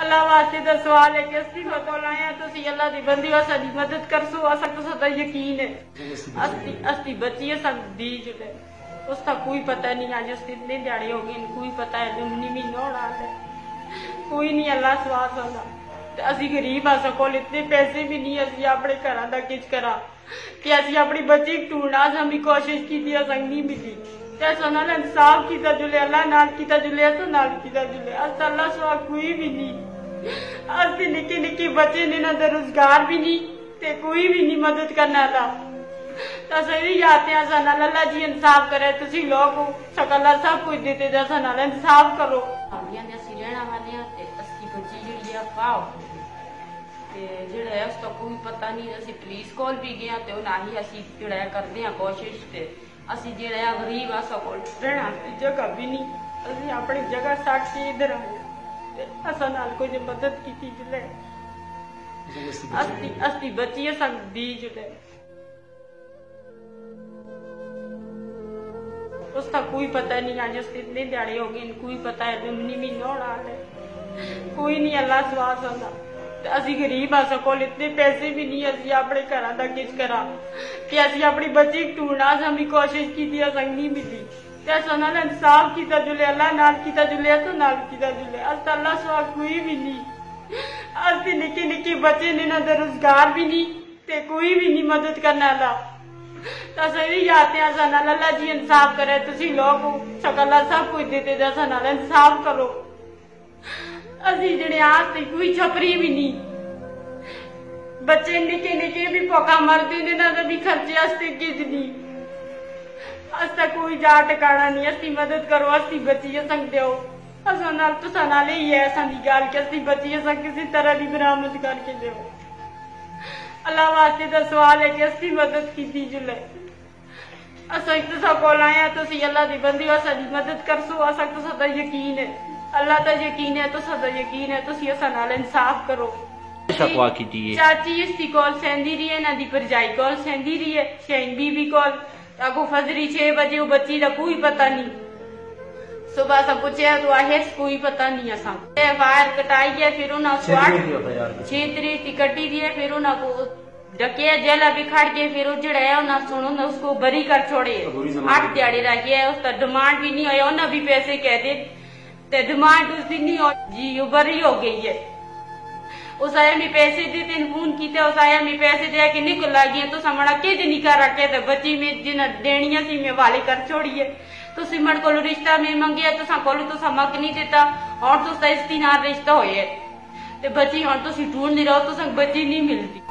अल्लाह वास्ते दा सवाल है कि अस्सी कोल आए तुसी अल्लाह दी बंदी हो साडी मदद करसो। असा तो यकीन है अस्ती बच्ची है सब दी जुले उसका कोई पता नहीं। आज उस इतने दिहाड़े हो गए कोई पता है दुमनी महीना होना है कोई नहीं अल्लाह सवास होगा। असी गरीब आ सको इतने पैसे भी नहीं असि अपने घर का किच करा कि असि अपनी बच्ची ढूंढना हमने कोशिश की नहीं मिली। इंसाफ किया जुले अल्लाह नाल किया जुले तो नाल किया जुले अल्लाह सवा कोई भी नहीं। असि निकी निकी बच्चे ने ना रोजगार भी नहीं ते कोई भी नहीं मदद करने वाला। तो सही आते हैं अल्लाह जी इंसाफ करे तुसी लोग हो सकला सब कुछ देते जैसा नाल इंसाफ करो। रहना वाले अस्सी बच्ची जी पाओ है उसका कोई पता नहीं। असि पुलिस कोल भी गया तो ना ही असि करते हैं कोशिश से असि गरीब आ सको रहना जगह भी नहीं असि अपनी जगह साठ के इधर आए असा नाल कोई मदद की जुले अस्ती बच्ची सब दी जुले उसका कोई पता नहीं। आज उस इतने दिहाड़े हो गए कोई पता है दुमनी महीना होना है कोई नहीं अल्लाह सवास होगा। असि गरीब आ सको इतने पैसे भी नहीं असि अपने घर का किच करा कि असि अपनी बच्ची ढूंढना हमने कोशिश की नहीं मिली। इंसाफ किया जुले अल्लाह नाल किया जुले तो नाल किया जुले अल्लाह सवा कोई भी नहीं। असि निकी निकी बच्चे ने ना रोजगार भी नहीं ते कोई भी नहीं मदद करने वाला। तो सही आते हैं अल्लाह जी इंसाफ करे तुसी लोग हो सकला सब कुछ देते जैसा नाल इंसाफ करो। असि जड़े आज कोई छपरी भी नहीं बच्चे निके निके भी भुखा मरते ने भी खर्चे आस्ते किज नहीं असा कोई जा टिकाना नहीं। असि मदद करो असि बच्ची सकते हो असा नाल तुसा नाल ही है असा दी गल कि असि बच्ची असा किसी तरह की बरामद करके दो। अल्लाह वास्ते दा सवाल है कि असि मदद की जुले असा तुसा कोल आए तुसी अल्लाह दी बंदी हो साडी मदद करसो। असा तुसा यकीन है अल्लाह का यकीन है तुसा यकीन है तुसी असा नाल इंसाफ करो। चाची इसकी कॉल सेंदी रही है ना दी भरजाई कॉल सेंदी रही है शैन बीबी कॉल अगो फजरी 6 बजे वो बच्ची का कोई पता नहीं। सुबह सब पूछे तो आहे कोई पता नहीं असा वायर कटाई है फिर उन्हें 6 तरीक की कटी दी है फिर उन्हें को डके जेला बिखाड़ के फिर जड़ा सुनो ना उसको बरी कर छोड़े 8 दिहाड़े रह गया उसका डिमांड भी नहीं होया उन्हें भी पैसे कह दे डिमांड उस दिन नहीं हो जी वो बरी हो गई है। उस आया में पैसे देते फोन किते उस आया में पैसे दे के निकल आ गया तो समड़ा के दिन कर रखे थे बच्ची में जिन देनिया सी में वाले कर छोड़िए तो सिमर को रिश्ता में मंगिया तो कोलो तो मक नहीं देता और तो 3 रिश्ता होए ते बच्ची और तो ढूंढ नहीं रहो तो बच्ची नहीं मिलती।